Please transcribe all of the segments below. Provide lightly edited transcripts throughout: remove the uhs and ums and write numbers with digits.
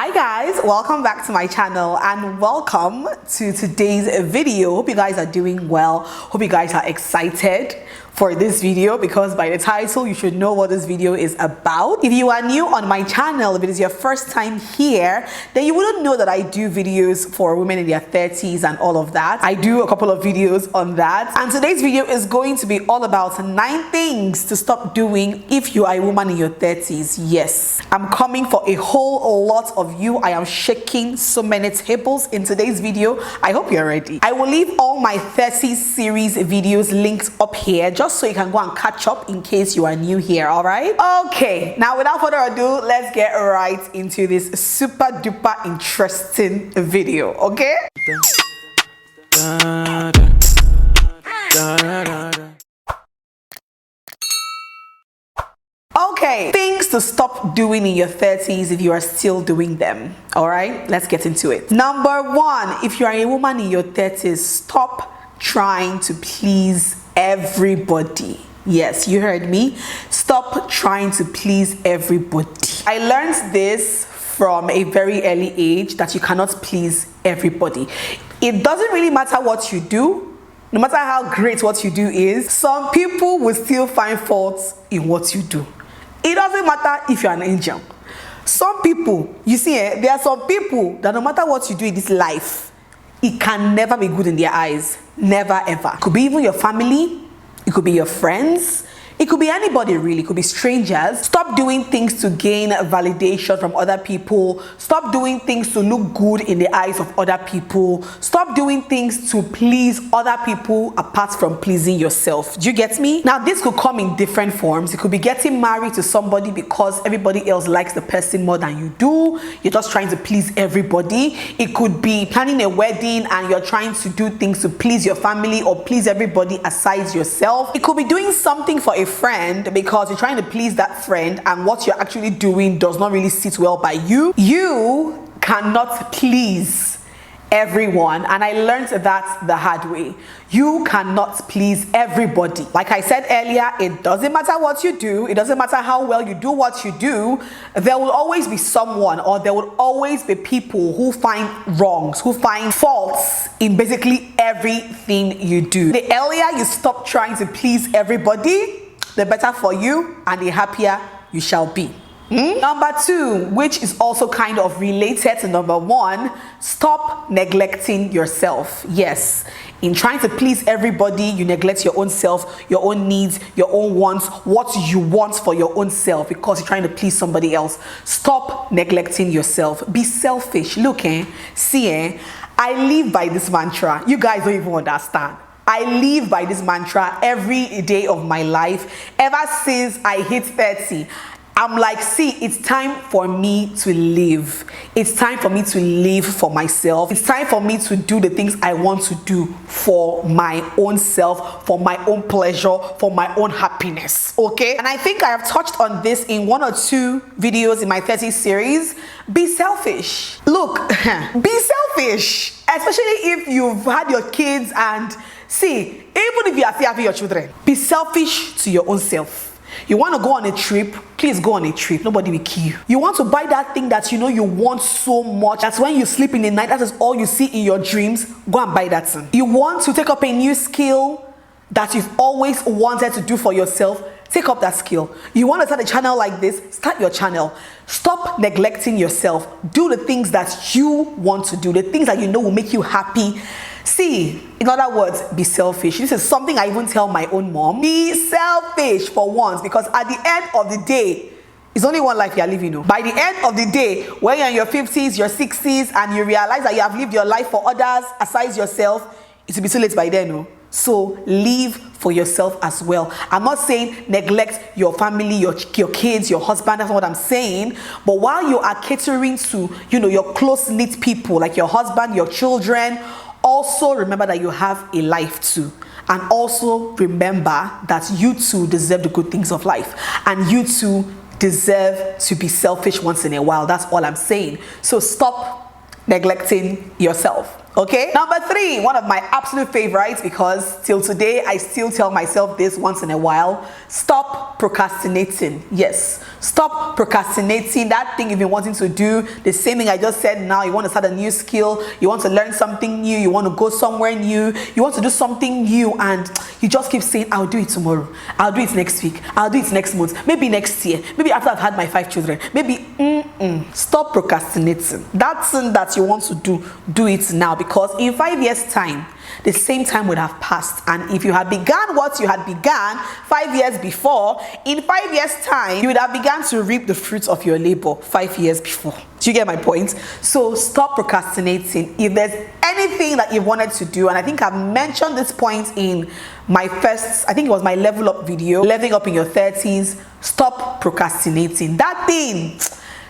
Hi guys, welcome back to my channel and welcome to today's video. Hope you guys are doing well. Hope you guys are excited for this video because by the title you should know what this video is about. If you are new on my channel, if it is your first time here, then you wouldn't know that I do videos for women in their 30s and all of that. I do a couple of videos on that, and today's video is going to be all about 9 things to stop doing if you are a woman in your 30s. Yes, I'm coming for a whole lot of you. I am shaking so many tables in today's video. I hope you're ready. I will leave all my 30 series videos linked up here just so you can go and catch up in case you are new here. All right, okay, now without further ado, let's get right into this super duper interesting video. Okay, okay, things to stop doing in your 30s if you are still doing them. All right, let's get into it. Number 1, if you are a woman in your 30s, stop trying to please everybody. Yes, you heard me. Stop trying to please everybody. I learned this from a very early age that you cannot please everybody. It doesn't really matter what you do. No matter how great what you do is, some people will still find faults in what you do. It doesn't matter if you're an angel. Some people, you see, there are some people that no matter what you do in this life, it can never be good in their eyes. Never ever. It could be even your family, it could be your friends, it could be anybody really, it could be strangers. Stop doing things to gain validation from other people. Stop doing things to look good in the eyes of other people. Stop doing things to please other people apart from pleasing yourself. Do you get me? Now this could come in different forms. It could be getting married to somebody because everybody else likes the person more than you do. You're just trying to please everybody. It could be planning a wedding and you're trying to do things to please your family or please everybody aside yourself. It could be doing something for a friend because you're trying to please that friend and what you're actually doing does not really sit well by you. You cannot please everyone, and I learned that the hard way. You cannot please everybody. Like I said earlier, it doesn't matter what you do, it doesn't matter how well you do what you do, there will always be someone or there will always be people who find wrongs, who find faults in basically everything you do. The earlier you stop trying to please everybody, the better for you and the happier you shall be. Number 2, which is also kind of related to number 1, stop neglecting yourself. Yes, in trying to please everybody, you neglect your own self, your own needs, your own wants, what you want for your own self because you're trying to please somebody else. Stop neglecting yourself. Be selfish. Look, see, I live by this mantra. You guys don't even understand. I live by this mantra every day of my life. Ever since I hit 30, I'm like, see, it's time for me to live. It's time for me to live for myself. It's time for me to do the things I want to do for my own self, for my own pleasure, for my own happiness, okay? And I think I have touched on this in 1 or 2 videos in my 30 series. Be selfish. Look, be selfish, especially if you've had your kids and see, even if you are still having your children, be selfish to your own self. You want to go on a trip, please go on a trip. Nobody will kill you. You want to buy that thing that you know you want so much. That's when you sleep in the night, that is all you see in your dreams. Go and buy that thing. You want to take up a new skill that you've always wanted to do for yourself. Take up that skill. You want to start a channel like this, start your channel. Stop neglecting yourself. Do the things that you want to do, the things that you know will make you happy. See, in other words, be selfish. This is something I even tell my own mom. Be selfish for once, because at the end of the day, it's only one life you are living. By the end of the day, when you're in your 50s, your 60s, and you realize that you have lived your life for others aside yourself, it will be too late by then. So live for yourself as well. I'm not saying neglect your family, your kids, your husband. That's not what I'm saying. But while you are catering to, your close-knit people like your husband, your children, also remember that you have a life too. And also remember that you too deserve the good things of life. And you too deserve to be selfish once in a while. That's all I'm saying. So stop neglecting yourself. Okay, number 3, one of my absolute favorites, because till today I still tell myself this once in a while: stop procrastinating. Yes, stop procrastinating. That thing you've been wanting to do, the same thing I just said now, you want to start a new skill, you want to learn something new, you want to go somewhere new, you want to do something new, and you just keep saying, I'll do it tomorrow, I'll do it next week, I'll do it next month, maybe next year, maybe after I've had my 5 children, maybe. Stop procrastinating. That thing that you want to do it now, because in 5 years time the same time would have passed, and if you had begun what you had begun 5 years before, in 5 years time you would have begun to reap the fruits of your labor 5 years before. Do you get my point? So stop procrastinating. If there's anything that you wanted to do, and I think I've mentioned this point in my first, I think it was my level up video, leveling up in your 30s, stop procrastinating. That thing,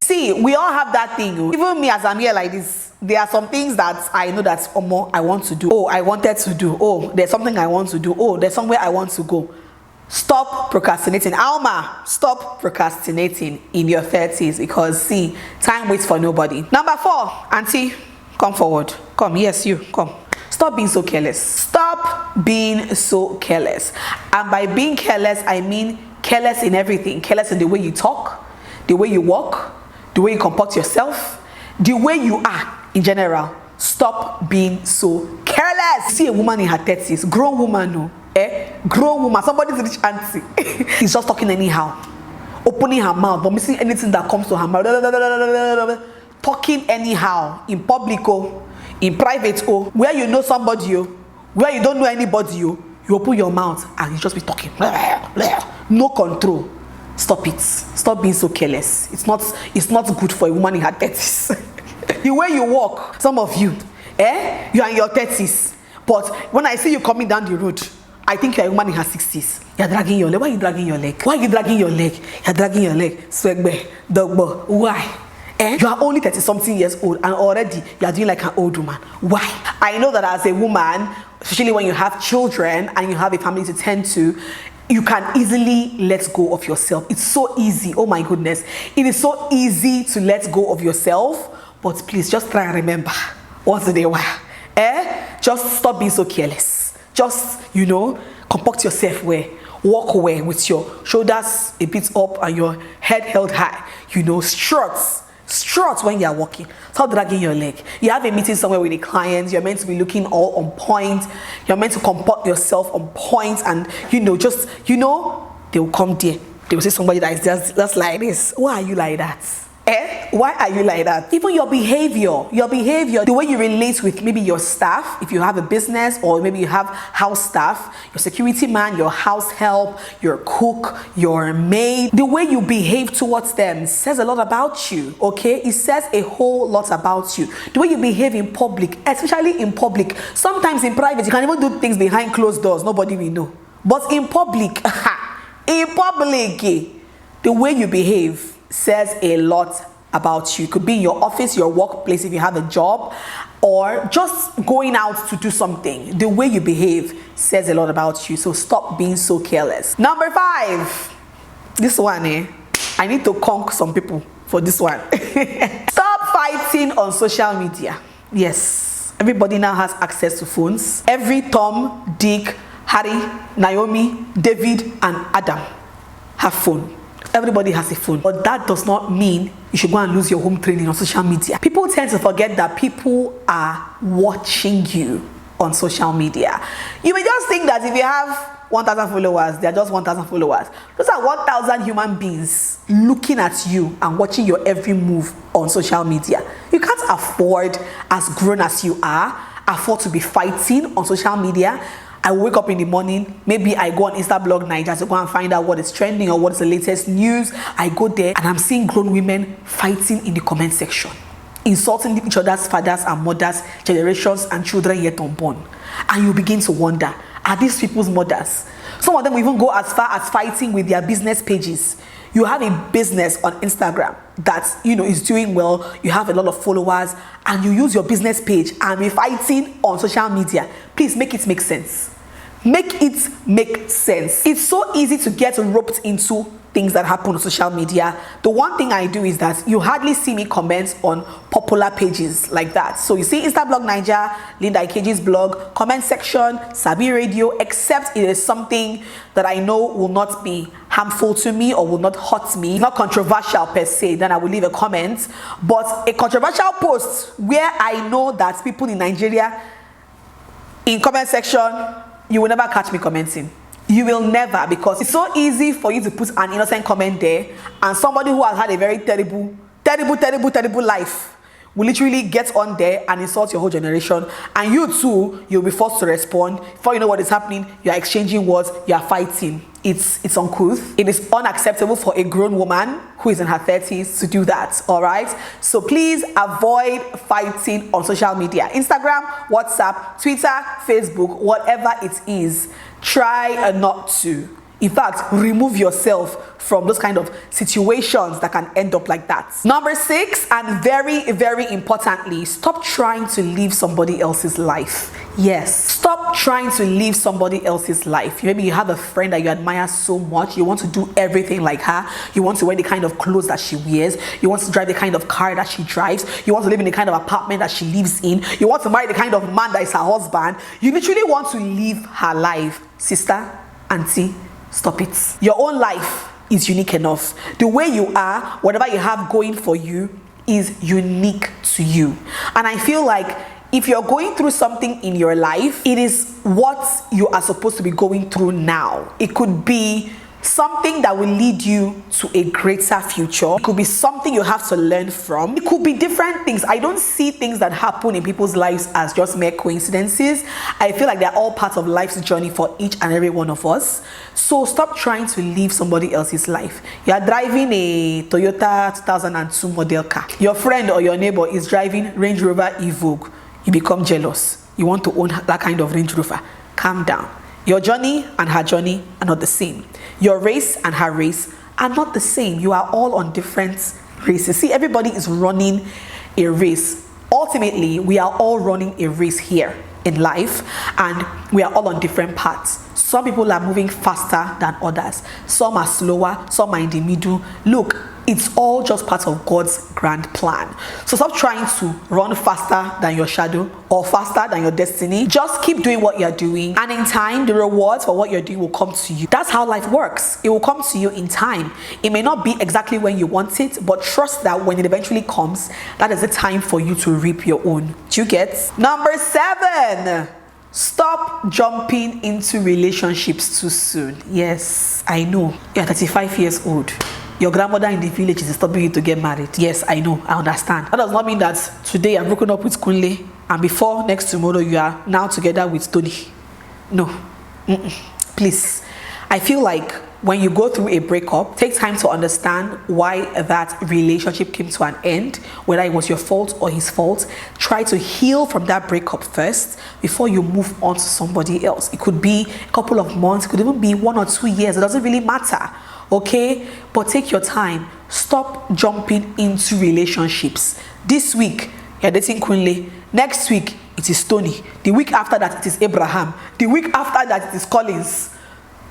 see, we all have that thing. Even me, as I'm here like this, there are some things that I know that I want to do. Oh, I wanted to do. Oh, there's something I want to do. Oh, there's somewhere I want to go. Stop procrastinating. Alma, stop procrastinating in your 30s, because see, time waits for nobody. Number 4, auntie, come forward. Come, yes, you, come. Stop being so careless. Stop being so careless. And by being careless, I mean careless in everything. Careless in the way you talk, the way you walk, the way you comport yourself, the way you are in general. Stop being so careless. See a woman in her 30s, grown woman, no, grown woman, somebody's rich auntie, is just talking anyhow, opening her mouth, but missing anything that comes to her mouth, talking anyhow in public, in private, where you know somebody, where you don't know anybody, you open your mouth and you just be talking, no control. Stop it. Stop being so careless. It's not good for a woman in her 30s. The way you walk, some of you, you are in your 30s, but when I see you coming down the road, I think you're a woman in her 60s. You're dragging your leg. Why are you dragging your leg? Why are you dragging your leg? You're dragging your leg. Swagbe, dogbo. Why? You are only 30-something years old, and already you are doing like an old woman. Why? I know that as a woman, especially when you have children and you have a family to tend to, you can easily let go of yourself. It's so easy. Oh my goodness. It is so easy to let go of yourself. But please just try and remember once in a while. Just stop being so careless. Just, comport yourself well. Walk well with your shoulders a bit up and your head held high. Strut when you are walking. Stop dragging your leg. You have a meeting somewhere with a client. You're meant to be looking all on point. You're meant to comport yourself on point, and they will come there. They will say somebody that is just like this. Why are you like that? Why are you like that? Even your behavior, the way you relate with maybe your staff, if you have a business, or maybe you have house staff, your security man, your house help, your cook, your maid, the way you behave towards them says a lot about you, okay? It says a whole lot about you. The way you behave in public, especially in public. Sometimes in private, you can even do things behind closed doors, nobody will know. But in public, the way you behave says a lot about you. It could be in your office, your workplace, if you have a job, or just going out to do something. The way you behave says a lot about you. So stop being so careless. Number 5, this one, I need to conk some people for this one. Stop fighting on social media. Yes, everybody now has access to phones. Every Tom, Dick, Harry, Naomi, David, and Adam have phone. Everybody has a phone, but that does not mean you should go and lose your home training on social media. People tend to forget that people are watching you on social media. You may just think that if you have 1,000 followers, they are just 1,000 followers. Those are 1,000 human beings looking at you and watching your every move on social media. You can't afford, as grown as you are, afford to be fighting on social media. I wake up in the morning, maybe I go on Instablog Naija to go and find out what is trending or what is the latest news. I go there and I'm seeing grown women fighting in the comment section, insulting each other's fathers and mothers, generations and children yet unborn. And you begin to wonder, are these people's mothers? Some of them will even go as far as fighting with their business pages. You have a business on Instagram that is doing well, you have a lot of followers, and you use your business page and be fighting on social media. Please make it make sense. Make it make sense. It's so easy to get roped into things that happen on social media. The one thing I do is that you hardly see me comment on popular pages like that. So you see Instablog Niger, Linda Ikeji's blog, comment section, Sabi Radio, except it is something that I know will not be harmful to me or will not hurt me, not controversial per se, then I will leave a comment. But a controversial post where I know that people in Nigeria, in comment section, you will never catch me commenting. You will never, because it's so easy for you to put an innocent comment there, and somebody who has had a very terrible life will literally get on there and insult your whole generation, and you too, you'll be forced to respond. Before you know what is happening, you're exchanging words, you're fighting. It's uncouth. It is unacceptable for a grown woman who is in her 30s to do that, all right? So please avoid fighting on social media. Instagram, WhatsApp, Twitter, Facebook, whatever it is, try not to. In fact, remove yourself from those kind of situations that can end up like that. Number 6, and very, very importantly, stop trying to live somebody else's life. Yes, stop trying to live somebody else's life. Maybe you have a friend that you admire so much, you want to do everything like her, you want to wear the kind of clothes that she wears, you want to drive the kind of car that she drives, you want to live in the kind of apartment that she lives in, you want to marry the kind of man that is her husband, you literally want to live her life. Sister, auntie, stop it. Your own life is unique enough. The way you are, whatever you have going for you, is unique to you. And I feel like if you're going through something in your life, it is what you are supposed to be going through now. It could be something that will lead you to a greater future. It could be something you have to learn from. It could be different things. I don't see things that happen in people's lives as just mere coincidences. I feel like they're all part of life's journey for each and every one of us. So stop trying to live somebody else's life. You are driving a Toyota 2002 model car. Your friend or your neighbor is driving Range Rover Evoque. You become jealous. You want to own that kind of Range Rover. Calm down. Your journey and her journey are not the same. Your race and her race are not the same. You are all on different races. See, everybody is running a race. Ultimately, we are all running a race here in life, and we are all on different paths. Some people are moving faster than others. Some are slower, some are in the middle. Look, it's all just part of God's grand plan. So stop trying to run faster than your shadow or faster than your destiny. Just keep doing what you're doing, and in time, the rewards for what you're doing will come to you. That's how life works. It will come to you in time. It may not be exactly when you want it, but trust that when it eventually comes, that is the time for you to reap your own. Do you get? Number 7. Stop jumping into relationships too soon. Yes, I know. You're 35 years old. Your grandmother in the village is stopping you to get married. Yes, I know. I understand. That does not mean that today I've broken up with Kunle and before next tomorrow you are now together with Tony. No. Please. I feel like when you go through a breakup, take time to understand why that relationship came to an end, whether it was your fault or his fault. Try to heal from that breakup first before you move on to somebody else. It could be a couple of months, it could even be 1 or 2 years. It doesn't really matter. Okay, but take your time. Stop jumping into relationships. This week you're dating Kunle, next week it is Tony, the week after that it is Abraham, the week after that it is Collins.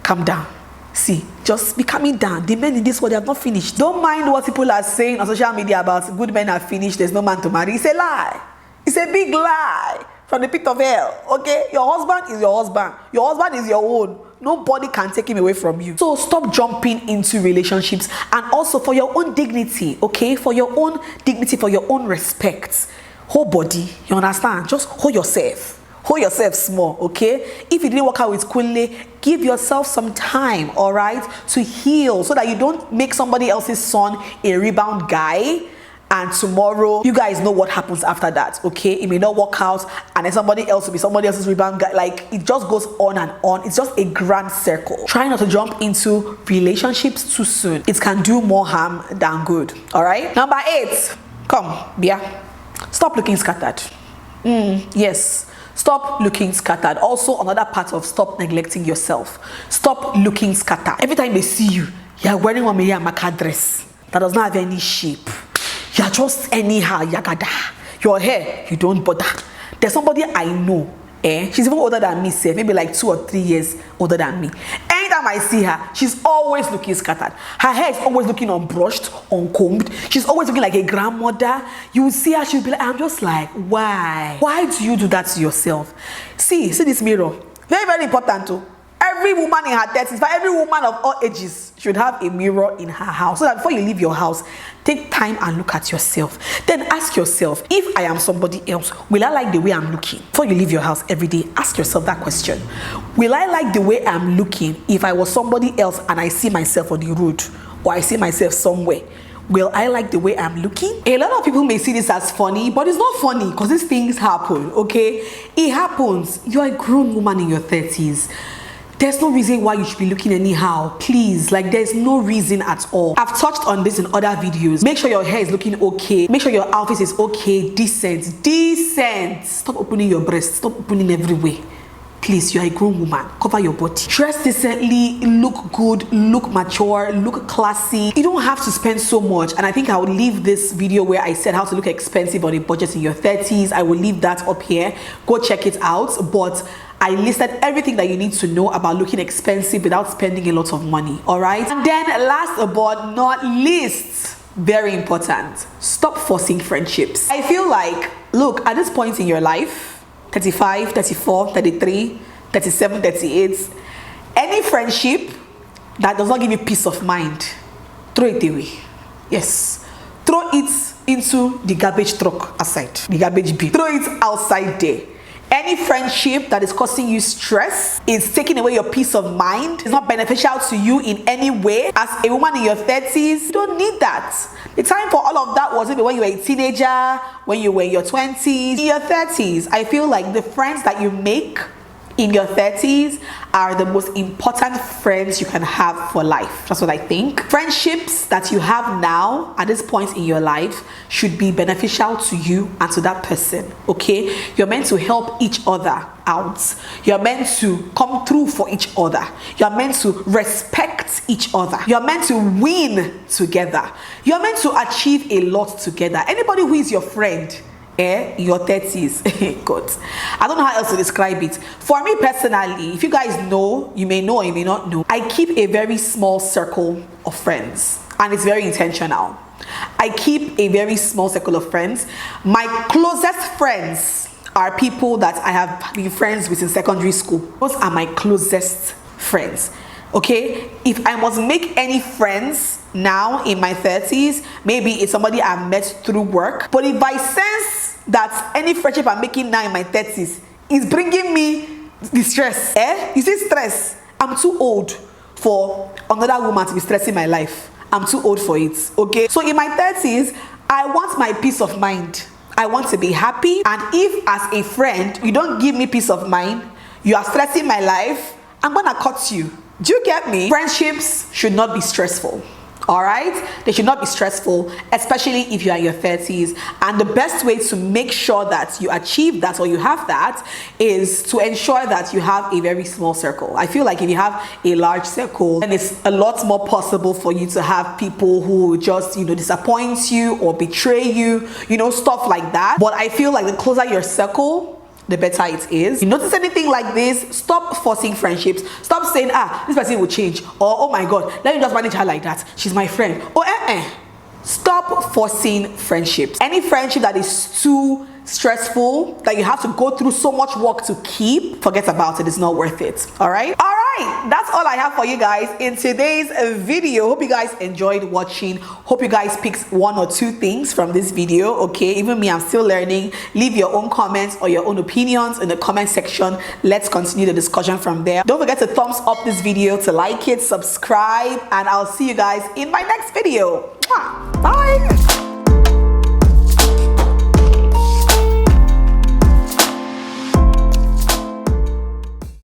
Calm down. See, just be calming down. The men in this world, they have not finished. Don't mind what people are saying on social media about good men are finished, there's no man to marry. It's a lie. It's a big lie from the pit of hell. Okay, your husband is your husband. Your husband is your own. Nobody can take him away from you. So stop jumping into relationships, and also for your own dignity, okay? For your own dignity, for your own respect. Whole body, you understand? Just hold yourself. Hold yourself small, okay? If you didn't work out with Kunle, give yourself some time, all right, to heal so that you don't make somebody else's son a rebound guy. And tomorrow, you guys know what happens after that, okay? It may not work out, and then somebody else will be somebody else's rebound guy. Like, it just goes on and on. It's just a grand circle. Try not to jump into relationships too soon. It can do more harm than good, all right? Number 8. Come, Bia. Stop looking scattered. Yes. Stop looking scattered. Also, another part of stop neglecting yourself. Stop looking scattered. Every time they see you, you're wearing one Maka dress that does not have any shape. You're just anyhow, yagada. Your hair, you don't bother. There's somebody I know, She's even older than me, say, maybe like 2 or 3 years older than me. Anytime I see her, she's always looking scattered. Her hair is always looking unbrushed, uncombed. She's always looking like a grandmother. You will see her, she'll be like, I'm just like, why? Why do you do that to yourself? See this mirror. Very, very important too. Every woman in her 30s, but every woman of all ages should have a mirror in her house, so that before you leave your house, take time and look at yourself. Then ask yourself, if I am somebody else, will I like the way I'm looking? Before you leave your house every day, ask yourself that question. Will I like the way I'm looking if I was somebody else and I see myself on the road or I see myself somewhere? Will I like the way I'm looking? A lot of people may see this as funny, but it's not funny because these things happen, okay? It happens. You're a grown woman in your 30s. There's no reason why you should be looking anyhow. Please, like, there's no reason at all. I've touched on this in other videos. Make sure your hair is looking okay. Make sure your outfit is okay, decent. Stop opening your breasts. Stop opening everywhere. Please, you're a grown woman. Cover your body. Dress decently, look good, look mature, look classy. You don't have to spend so much. And I think I will leave this video where I said how to look expensive on a budget in your 30s. I will leave that up here. Go check it out. But I listed everything that you need to know about looking expensive without spending a lot of money. All right. And then last but not least, very important, stop forcing friendships. I feel like, look, at this point in your life, 35, 34, 33, 37, 38, any friendship that does not give you peace of mind, throw it away. Yes, throw it into the garbage truck aside, the garbage bin. Throw it outside there. Any friendship that is causing you stress, is taking away your peace of mind, is not beneficial to you in any way. As a woman in your 30s, you don't need that. The time for all of that was maybe when you were a teenager, when you were in your 20s. In your 30s, I feel like the friends that you make in your 30s are the most important friends you can have for life. That's what I think. Friendships that you have now at this point in your life should be beneficial to you and to that person, okay? You're meant to help each other out. You're meant to come through for each other. You're meant to respect each other. You're meant to win together. You're meant to achieve a lot together. Anybody who is your friend your 30s, God, I don't know how else to describe it. For me personally, if you guys know, you may know or you may not know, I keep a very small circle of friends, and it's very intentional. I keep a very small circle of friends. My closest friends are people that I have been friends with in secondary school. Those are my closest friends. Okay, if I must make any friends now in my 30s, maybe it's somebody I've met through work. But if I sense that any friendship I'm making now in my 30s is bringing me distress, you see stress, I'm too old for another woman to be stressing my life. I'm too old for it, okay? So in my 30s, I want my peace of mind. I want to be happy. And if as a friend, you don't give me peace of mind, you are stressing my life, I'm gonna cut you. Do you get me? Friendships should not be stressful. All right, they should not be stressful, especially if you are in your 30s. And the best way to make sure that you achieve that or you have that is to ensure that you have a very small circle. I feel like if you have a large circle, then it's a lot more possible for you to have people who just, disappoint you or betray you, stuff like that. But I feel like the closer your circle, the better it is. You notice anything like this, stop forcing friendships. Stop saying, this person will change, or oh my God, let me just manage her like that, she's my friend. Stop forcing friendships. Any friendship that is too stressful, that you have to go through so much work to keep, forget about it. It's not worth it. All right, that's all I have for you guys in today's video. Hope you guys enjoyed watching. Hope you guys picked 1 or 2 things from this video. Okay, even me, I'm still learning. Leave your own comments or your own opinions in the comment section. Let's continue the discussion from there. Don't forget to thumbs up this video, to like it, subscribe, and I'll see you guys in my next video. Bye.